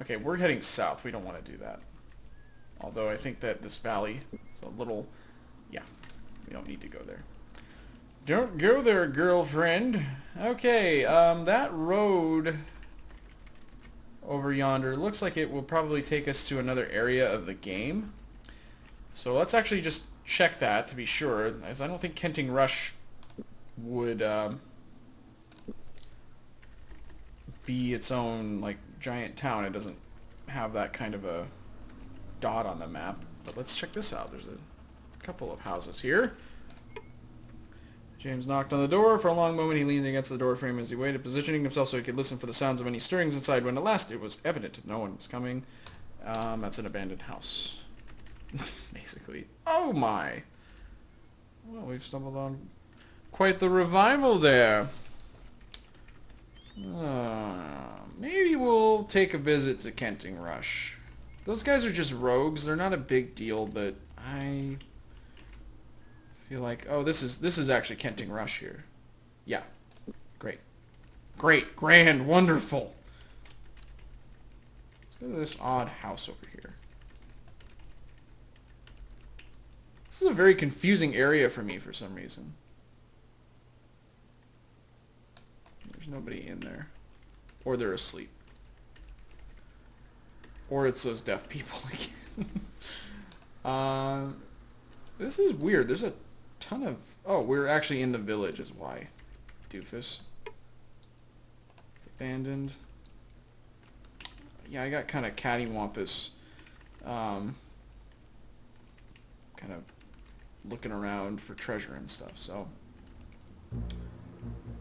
Okay, we're heading south. We don't want to do that. Although I think that this valley is a little... Yeah, we don't need to go there. Don't go there, girlfriend. Okay, that road over yonder looks like it will probably take us to another area of the game. So let's actually just check that to be sure, as I don't think Kenting Rush would be its own like giant town. It doesn't have that kind of a dot on the map. But let's check this out. There's a couple of houses here. James knocked on the door. For a long moment he leaned against the door frame as he waited, positioning himself so he could listen for the sounds of any stirrings inside. When at last it was evident no one was coming. That's an abandoned house. Basically. Oh my! Well, we've stumbled on quite the revival there. Maybe we'll take a visit to Kenting Rush. Those guys are just rogues. They're not a big deal, but I feel like... Oh, this is actually Kenting Rush here. Yeah. Great. Great. Grand. Wonderful. Let's go to this odd house over here. This is a very confusing area for me for some reason. There's nobody in there. Or they're asleep. Or it's those deaf people again. This is weird. There's a ton of... Oh, we're actually in the village is why. Doofus. It's abandoned. Yeah, I got kind of cattywampus. Kind of looking around for treasure and stuff, so...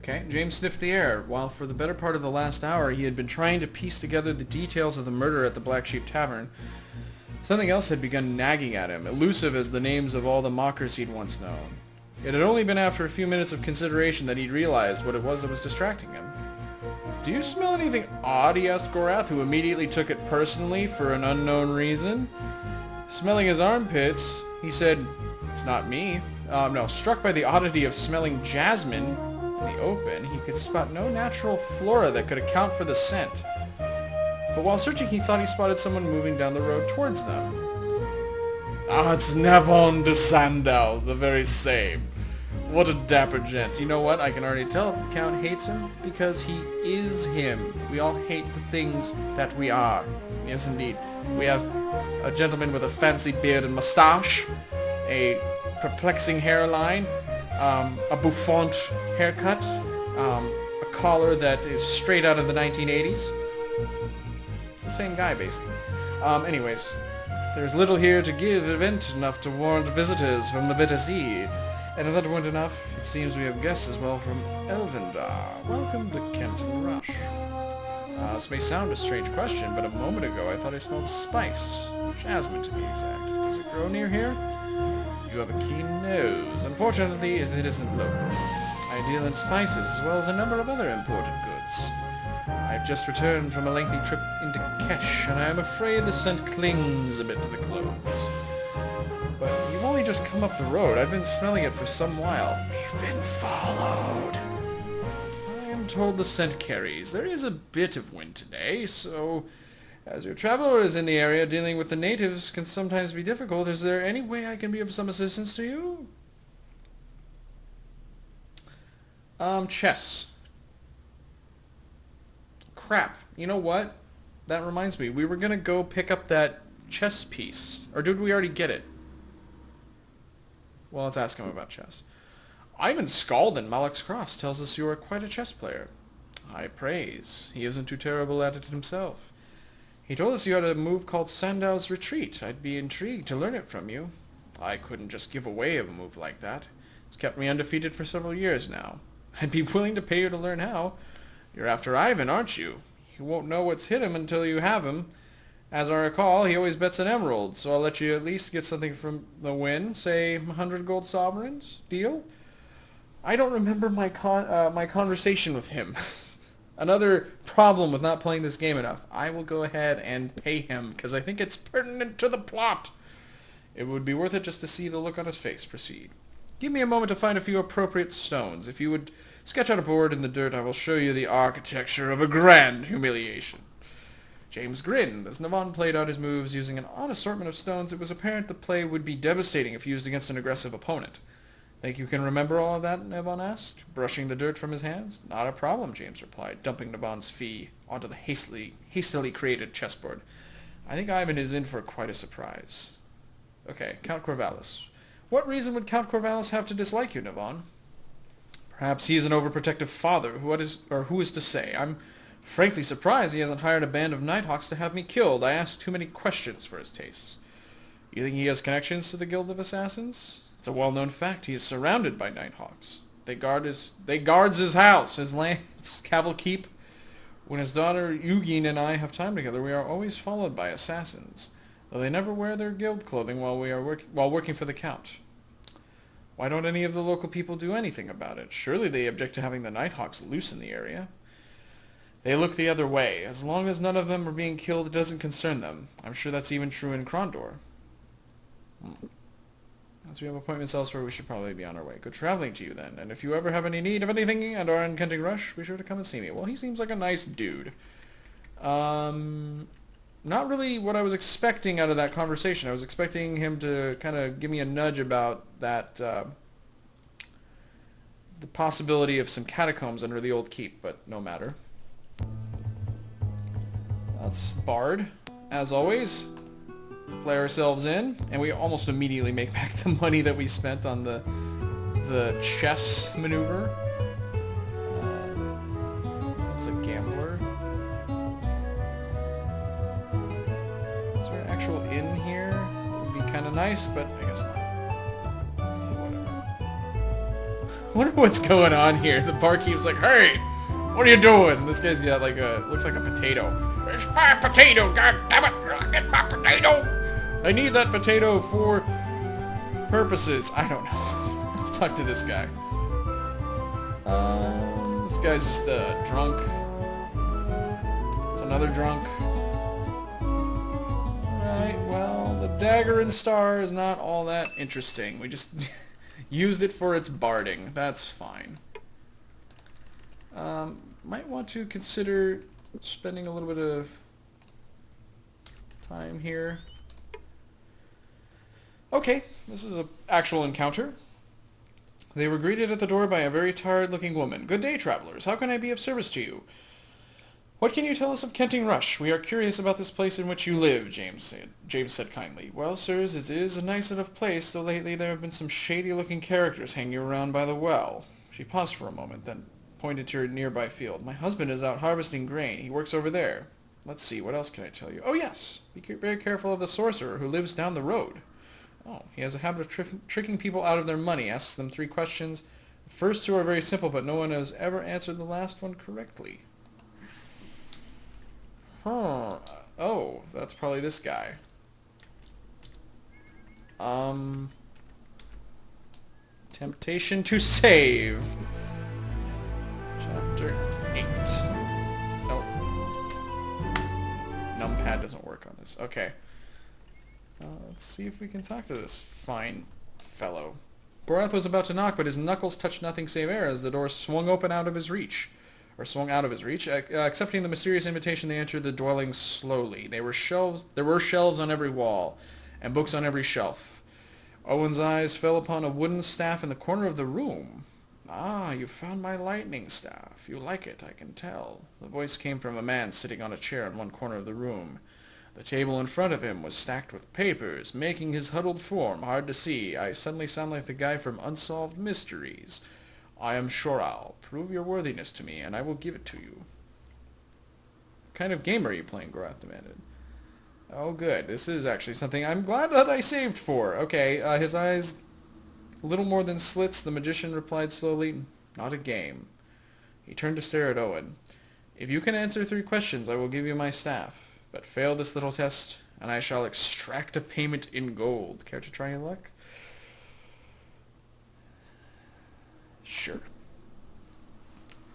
Okay, James sniffed the air. While for the better part of the last hour he had been trying to piece together the details of the murder at the Black Sheep Tavern, something else had begun nagging at him, elusive as the names of all the mockers he'd once known. It had only been after a few minutes of consideration that he'd realized what it was that was distracting him. "Do you smell anything odd?" he asked Gorath, who immediately took it personally for an unknown reason. Smelling his armpits, he said, "It's not me." No, struck by the oddity of smelling jasmine in the open, he could spot no natural flora that could account for the scent. But while searching, he thought he spotted someone moving down the road towards them. "Ah, it's Navon de Sandal, the very same. What a dapper gent. You know what? I can already tell the Count hates him, because he is him. We all hate the things that we are." Yes, indeed. We have a gentleman with a fancy beard and moustache, a perplexing hairline, a bouffant haircut, a collar that is straight out of the 1980s. It's the same guy, basically. Anyways, there's little here to give event enough to warrant visitors from the bitter sea. And if that weren't enough, it seems we have guests as well from Elvendar. Welcome to Kenting Rush. This may sound a strange question, but a moment ago I thought I smelled spice. Jasmine, to be exact. Does it grow near here? You have a keen nose. Unfortunately, as it isn't local. I deal in spices as well as a number of other imported goods. I've just returned from a lengthy trip into Kesh, and I am afraid the scent clings a bit to the clothes. But you've only just come up the road. I've been smelling it for some while. We've been followed. I am told the scent carries. There is a bit of wind today, so... As your traveler is in the area, dealing with the natives can sometimes be difficult. Is there any way I can be of some assistance to you? Chess. Crap. You know what? That reminds me. We were going to go pick up that chess piece. Or did we already get it? Well, let's ask him about chess. Ivan Scald in Malak's Cross tells us you are quite a chess player. High praise. He isn't too terrible at it himself. He told us you had a move called Sandal's Retreat. I'd be intrigued to learn it from you. I couldn't just give away a move like that. It's kept me undefeated for several years now. I'd be willing to pay you to learn how. You're after Ivan, aren't you? You won't know what's hit him until you have him. As I recall, he always bets an emerald, so I'll let you at least get something from the win, say 100 gold sovereigns. Deal? I don't remember my conversation with him. Another problem with not playing this game enough. I will go ahead and pay him, because I think it's pertinent to the plot. It would be worth it just to see the look on his face. Proceed. Give me a moment to find a few appropriate stones. If you would sketch out a board in the dirt, I will show you the architecture of a grand humiliation. James grinned. As Navon played out his moves using an odd assortment of stones, it was apparent the play would be devastating if used against an aggressive opponent. Think you can remember all of that? Navon asked, brushing the dirt from his hands. Not a problem, James replied, dumping Navon's fee onto the hastily created chessboard. I think Ivan is in for quite a surprise. Okay, Count Corvallis. What reason would Count Corvallis have to dislike you, Navon? Perhaps he is an overprotective father. Who is to say? I'm frankly surprised he hasn't hired a band of Nighthawks to have me killed. I asked too many questions for his tastes. You think he has connections to the Guild of Assassins? It's a well-known fact. He is surrounded by Nighthawks. They guards his house, his lands, Caval Keep. When his daughter Eugene and I have time together, we are always followed by assassins, though they never wear their guild clothing while working for the Count. Why don't any of the local people do anything about it? Surely they object to having the Nighthawks loose in the area. They look the other way. As long as none of them are being killed, it doesn't concern them. I'm sure that's even true in Krondor. As we have appointments elsewhere, we should probably be on our way. Good traveling to you, then. And if you ever have any need of anything and are in Kenting Rush, be sure to come and see me. Well, he seems like a nice dude. Not really what I was expecting out of that conversation. I was expecting him to kind of give me a nudge about that, the possibility of some catacombs under the old keep, but no matter. That's Bard, as always. Play ourselves in, and we almost immediately make back the money that we spent on the chess maneuver. That's a gambler. Is there an actual inn here? It would be kind of nice, but I guess not. Whatever. I wonder what's going on here. The barkeep's like, "Hey, what are you doing?" And this guy's got like looks like a potato. It's my potato, God damn it! Get my potato! I need that potato for purposes. I don't know. Let's talk to this guy. This guy's just drunk. It's another drunk. Alright, well, the dagger and star is not all that interesting. We just used it for its barding. That's fine. Might want to consider spending a little bit of time here. Okay, this is an actual encounter. They were greeted at the door by a very tired-looking woman. Good day, travelers. How can I be of service to you? What can you tell us of Kenting Rush? We are curious about this place in which you live, James said kindly. Well, sirs, it is a nice enough place, though lately there have been some shady-looking characters hanging around by the well. She paused for a moment, then pointed to her nearby field. My husband is out harvesting grain. He works over there. Let's see, what else can I tell you? Oh, yes. Be very careful of the sorcerer who lives down the road. Oh, he has a habit of tricking people out of their money. Asks them 3 questions. The first 2 are very simple, but no one has ever answered the last one correctly. Huh. Oh, that's probably this guy. Temptation to save. Chapter 8. Nope. Numpad doesn't work on this. Okay. Let's see if we can talk to this fine fellow. Gorath was about to knock, but his knuckles touched nothing save air as the door swung out of his reach. Accepting the mysterious invitation, they entered the dwelling slowly. There were shelves on every wall, and books on every shelf. Owen's eyes fell upon a wooden staff in the corner of the room. Ah, you found my lightning staff. You like it, I can tell. The voice came from a man sitting on a chair in one corner of the room. The table in front of him was stacked with papers, making his huddled form hard to see. I suddenly sound like the guy from Unsolved Mysteries. I am Shoral. Prove your worthiness to me, and I will give it to you. What kind of game are you playing? Gorath demanded. Oh, good. This is actually something I'm glad that I saved for. Okay, his eyes little more than slits. The magician replied slowly, not a game. He turned to stare at Owen. If you can answer 3 questions, I will give you my staff. But fail this little test, and I shall extract a payment in gold. Care to try your luck? Sure.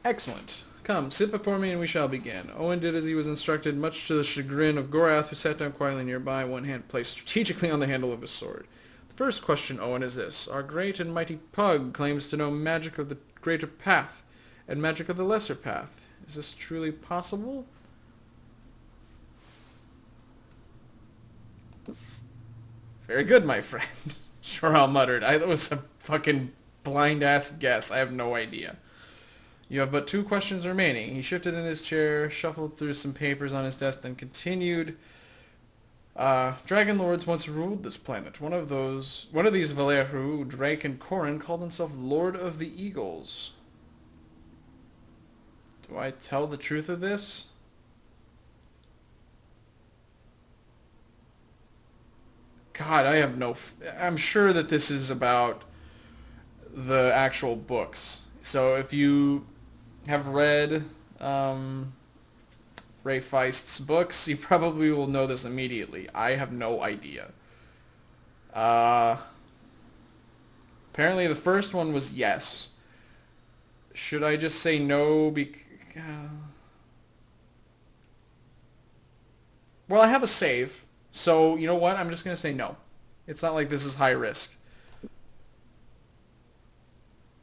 Excellent. Come, sit before me and we shall begin. Owen did as he was instructed, much to the chagrin of Gorath, who sat down quietly nearby, one hand placed strategically on the handle of his sword. The first question, Owen, is this. Our great and mighty Pug claims to know magic of the greater path and magic of the lesser path. Is this truly possible? Very good, my friend. Shoral muttered. That was a fucking blind-ass guess. I have no idea. You have but 2 questions remaining. He shifted in his chair, shuffled through some papers on his desk, then continued. Dragon lords once ruled this planet. One of these Valeru, Drake and Corin, called himself Lord of the Eagles. Do I tell the truth of this? God, I have no... I'm sure that this is about the actual books. So if you have read Ray Feist's books, you probably will know this immediately. I have no idea. Apparently the first one was yes. Should I just say no? Well, I have a save. So, you know what? I'm just going to say no. It's not like this is high risk.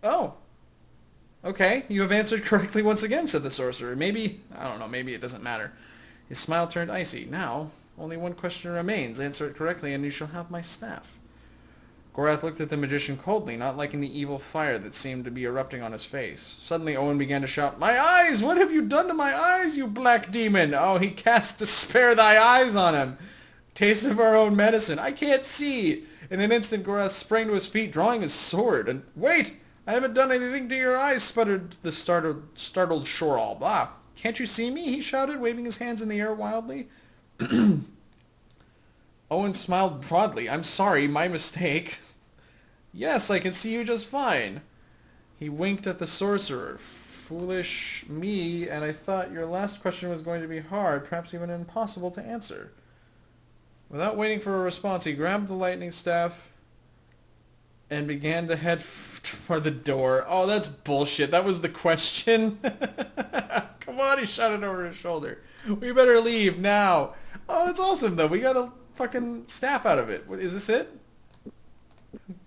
Oh. Okay, you have answered correctly once again, said the sorcerer. Maybe, I don't know, maybe it doesn't matter. His smile turned icy. Now, only one question remains. Answer it correctly and you shall have my staff. Gorath looked at the magician coldly, not liking the evil fire that seemed to be erupting on his face. Suddenly Owen began to shout, "My eyes! What have you done to my eyes, you black demon?" Oh, he cast Despair Thy Eyes on him. Taste of our own medicine. I can't see. In an instant, Gorath sprang to his feet, drawing his sword. And wait! I haven't done anything to your eyes, sputtered the startled Shoral. Ah, can't you see me? He shouted, waving his hands in the air wildly. Owen smiled broadly. I'm sorry, my mistake. Yes, I can see you just fine. He winked at the sorcerer. Foolish me, and I thought your last question was going to be hard, perhaps even impossible to answer. Without waiting for a response, he grabbed the lightning staff and began to head for the door. Oh, that's bullshit. That was the question. Come on, he shouted over his shoulder. We better leave now. Oh, that's awesome, though. We got a fucking staff out of it. What, is this it?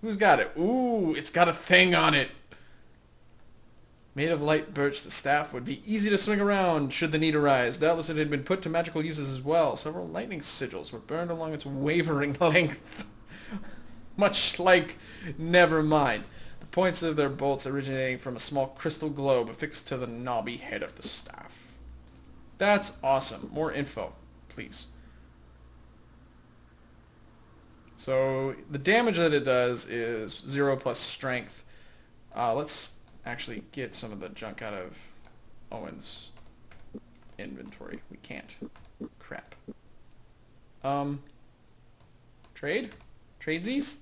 Who's got it? Ooh, it's got a thing on it. Made of light birch, the staff would be easy to swing around should the need arise. Doubtless it had been put to magical uses as well. Several lightning sigils were burned along its wavering length. Much like Nevermind. The points of their bolts originating from a small crystal globe affixed to the knobby head of the staff. That's awesome. More info, please. So the damage that it does is 0 plus strength. Let's actually get some of the junk out of Owen's inventory. We can't. Crap. Trade? Tradesies?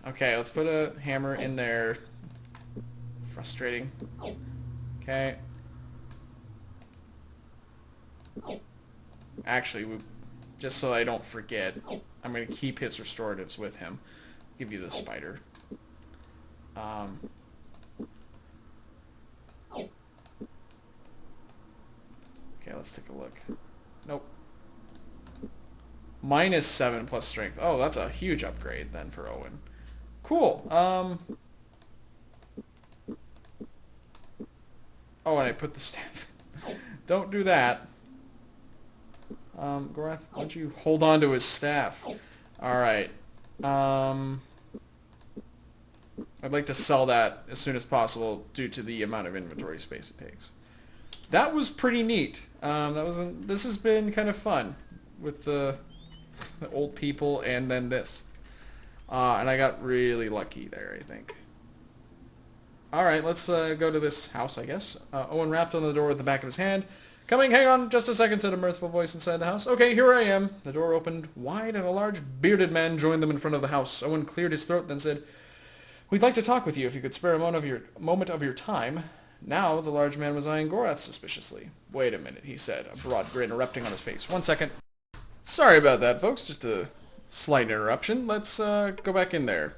Okay, let's put a hammer in there. Frustrating. Okay. Actually, just so I don't forget, I'm going to keep his restoratives with him. Give you the spider. Okay, let's take a look. Nope. -7 plus strength. Oh, that's a huge upgrade then for Owen. Cool. Oh, and I put the staff. Don't do that. Gorath, why don't you hold on to his staff? Alright. I'd like to sell that as soon as possible due to the amount of inventory space it takes. That was pretty neat. This has been kind of fun with the old people and then this. And I got really lucky there, I think. Alright, let's go to this house, I guess. Owen rapped on the door with the back of his hand. Coming, hang on just a second, said a mirthful voice inside the house. Okay, here I am. The door opened wide and a large bearded man joined them in front of the house. Owen cleared his throat, then said, "We'd like to talk with you if you could spare a moment of your time." Now the large man was eyeing Gorath suspiciously. Wait a minute, he said, a broad grin erupting on his face. 1 second. Sorry about that, folks. Just a slight interruption. Let's go back in there.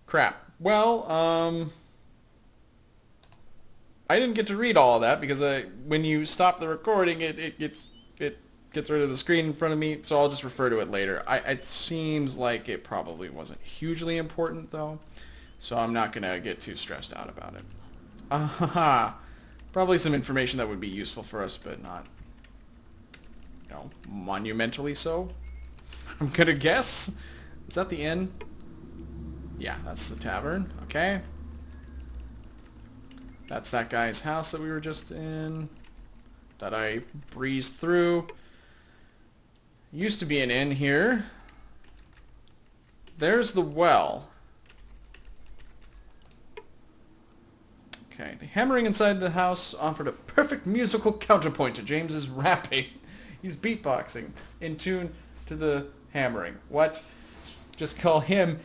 Crap. Well, I didn't get to read all of that because when you stop the recording, it gets rid of the screen in front of me, so I'll just refer to it later. It seems like it probably wasn't hugely important, though, so I'm not going to get too stressed out about it. Probably some information that would be useful for us, but not know, monumentally so. I'm gonna guess. Is that the inn? Yeah, that's the tavern. Okay. That's that guy's house that we were just in. That I breezed through. Used to be an inn here. There's the well. Okay, the hammering inside the house offered a perfect musical counterpoint to James's rapping. He's beatboxing in tune to the hammering. What? Just call him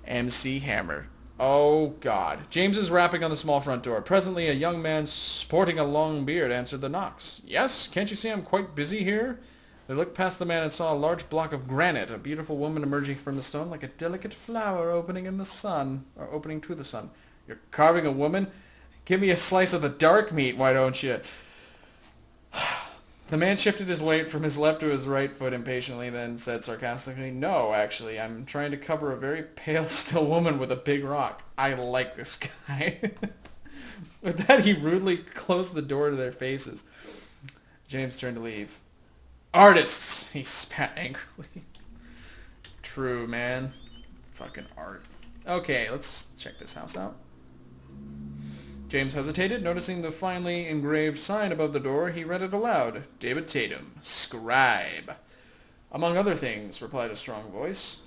MC Hammer. Oh, God. James is rapping on the small front door. Presently, a young man sporting a long beard answered the knocks. Yes? Can't you see I'm quite busy here? They looked past the man and saw a large block of granite, a beautiful woman emerging from the stone like a delicate flower opening in the sun, or opening to the sun. You're carving a woman? Give me a slice of the dark meat, why don't you? The man shifted his weight from his left to his right foot impatiently, then said sarcastically, no, actually, I'm trying to cover a very pale, still woman with a big rock. I like this guy. With that, he rudely closed the door to their faces. James turned to leave. Artists, he spat angrily. True, man. Fucking art. Okay, let's check this house out. James hesitated. Noticing the finely engraved sign above the door, he read it aloud. David Tatum, scribe. Among other things, replied a strong voice.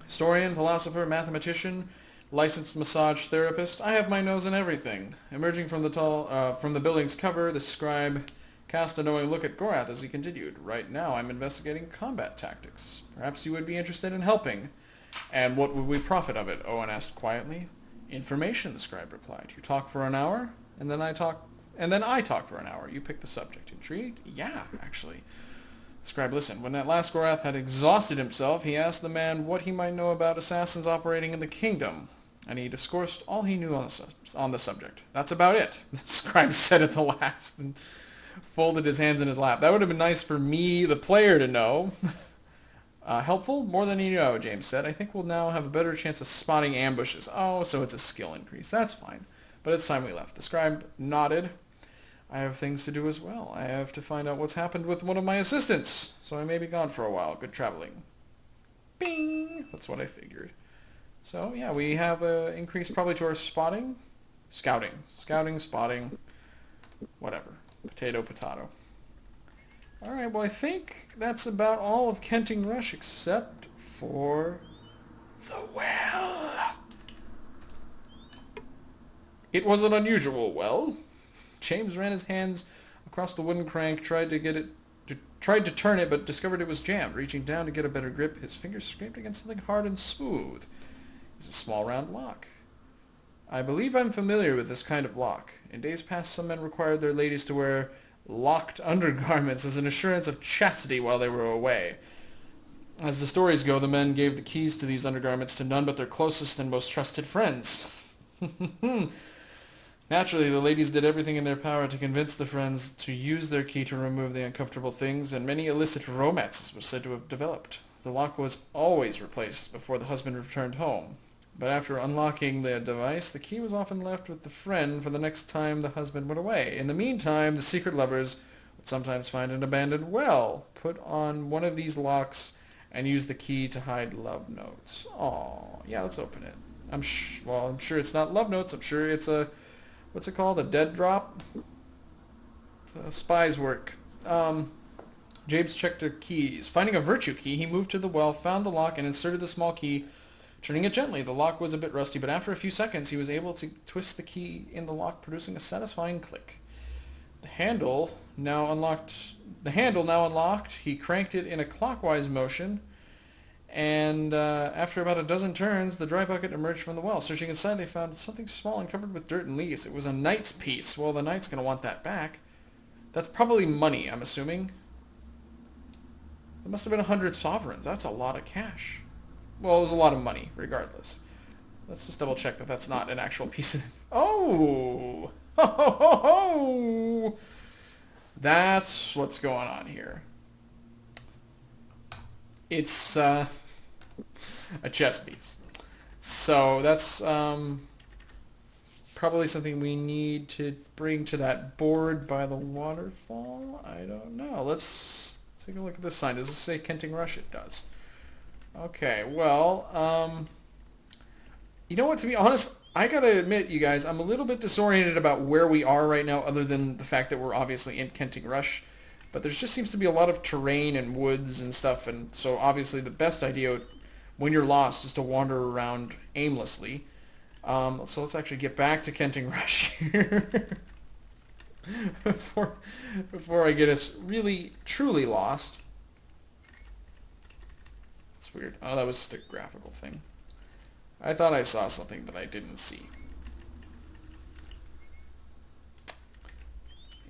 Historian, philosopher, mathematician, licensed massage therapist. I have my nose in everything. Emerging from the building's cover, the scribe cast a knowing look at Gorath as he continued. Right now I'm investigating combat tactics. Perhaps you would be interested in helping. And what would we profit of it? Owen asked quietly. Information, the scribe replied. You talk for an hour, and then I talk for an hour. You pick the subject. Intrigued? Yeah, actually. The scribe listened. When at last Gorath had exhausted himself, he asked the man what he might know about assassins operating in the kingdom, and he discoursed all he knew on the subject. That's about it, the scribe said at the last, and folded his hands in his lap. That would have been nice for me, the player, to know. Helpful? More than you know, James said. I think we'll now have a better chance of spotting ambushes. Oh, so it's a skill increase. That's fine. But it's time we left. The scribe nodded. I have things to do as well. I have to find out what's happened with one of my assistants, so I may be gone for a while. Good traveling. Bing! That's what I figured. So, yeah, we have an increase probably to our spotting. Scouting. Scouting, spotting, whatever. Potato, potato. Alright, well I think that's about all of Kenting Rush except for the well. It was an unusual well. James ran his hands across the wooden crank, tried to turn it, but discovered it was jammed. Reaching down to get a better grip, his fingers scraped against something hard and smooth. It was a small round lock. I believe I'm familiar with this kind of lock. In days past, some men required their ladies to wear locked undergarments as an assurance of chastity while they were away. As the stories go, the men gave the keys to these undergarments to none but their closest and most trusted friends. Naturally, the ladies did everything in their power to convince the friends to use their key to remove the uncomfortable things, and many illicit romances were said to have developed. The lock was always replaced before the husband returned home. But after unlocking the device, the key was often left with the friend for the next time the husband went away. In the meantime, the secret lovers would sometimes find an abandoned well, put on one of these locks, and use the key to hide love notes. Aw, yeah, let's open it. I'm sure it's not love notes. I'm sure it's a, what's it called, a dead drop? It's a spy's work. James checked their keys. Finding a virtue key, he moved to the well, found the lock, and inserted the small key, turning it gently. The lock was a bit rusty, but after a few seconds he was able to twist the key in the lock, producing a satisfying click. The handle now unlocked, he cranked it in a clockwise motion, and after about a dozen turns, the dry bucket emerged from the well. Searching inside, they found something small and covered with dirt and leaves. It was a knight's piece. Well, the knight's going to want that back. That's probably money, I'm assuming. It must have been 100 sovereigns. That's a lot of cash. Well, it was a lot of money, regardless. Let's just double check that that's not an actual piece of... Oh! Ho, ho, ho, ho! That's what's going on here. It's a chess piece. So that's probably something we need to bring to that board by the waterfall. I don't know. Let's Take a look at this sign. Does it say Kenting Rush? It does. Okay, well, you know what, to be honest, I gotta admit, you guys, I'm a little bit disoriented about where we are right now, other than the fact that we're obviously in Kenting Rush. But there just seems to be a lot of terrain and woods and stuff, and so obviously the best idea when you're lost is to wander around aimlessly. So let's actually get back to Kenting Rush here. before I get us really, truly lost. It's weird. Oh, that was just a graphical thing. I thought I saw something that I didn't see.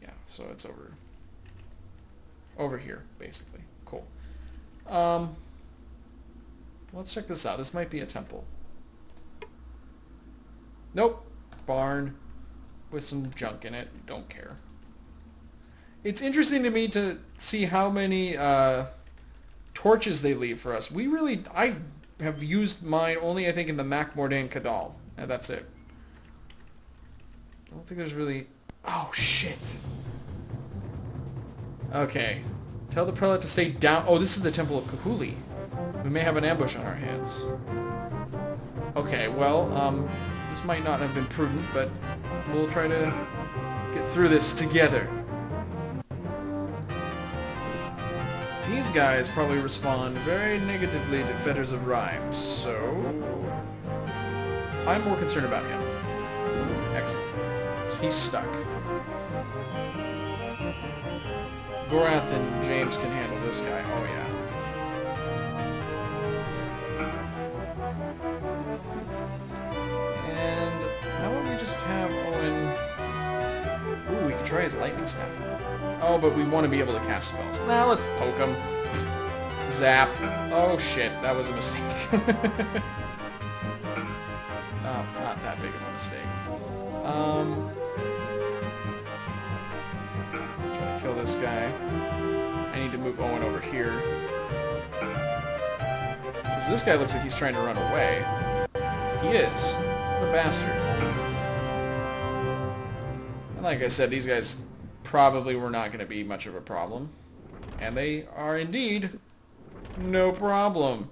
Yeah, so it's over here, basically. Cool. Let's check this out. This might be a temple. Nope. Barn with some junk in it. Don't care. It's interesting to me to see how many torches they leave for us. I have used mine only, I think, in the Mac Mordain Kadal. And that's it. I don't think there's really... Oh, shit. Okay. Tell the prelate to stay down... Oh, this is the Temple of Kahuli. We may have an ambush on our hands. Okay, well, this might not have been prudent, but we'll try to get through this together. These guys probably respond very negatively to Fetters of Rhyme, so... I'm more concerned about him. Excellent. He's stuck. Gorath and James can handle this guy. Oh, yeah. And how about we just have Owen... Ooh, we can try his lightning staff. Oh, but we want to be able to cast spells. Now let's poke him. Zap. Oh, shit. That was a mistake. Oh, not that big of a mistake. Try to kill this guy. I need to move Owen over here. Because this guy looks like he's trying to run away. He is. What a bastard. And like I said, these guys probably were not going to be much of a problem. And they are indeed no problem.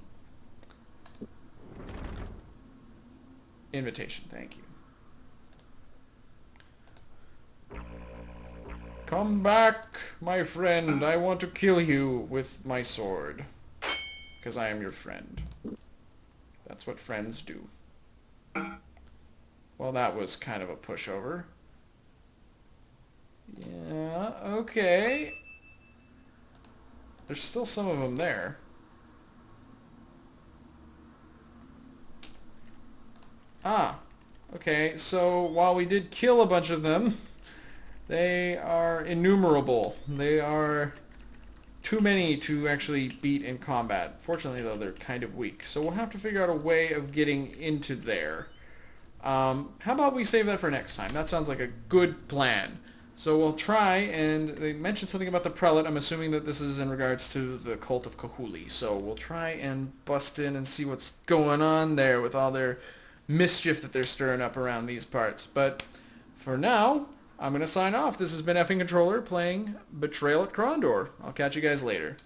Invitation, thank you. Come back, my friend. I want to kill you with my sword. Because I am your friend. That's what friends do. Well, that was kind of a pushover. Yeah, okay. There's still some of them there. Ah, okay, so while we did kill a bunch of them, they are innumerable. They are too many to actually beat in combat. Fortunately, though, they're kind of weak. So we'll have to figure out a way of getting into there. How about we save that for next time? That sounds like a good plan. So we'll try, and they mentioned something about the prelate. I'm assuming that this is in regards to the cult of Kahuli. So we'll try and bust in and see what's going on there with all their mischief that they're stirring up around these parts. But for now, I'm going to sign off. This has been Effing Controller playing Betrayal at Krondor. I'll catch you guys later.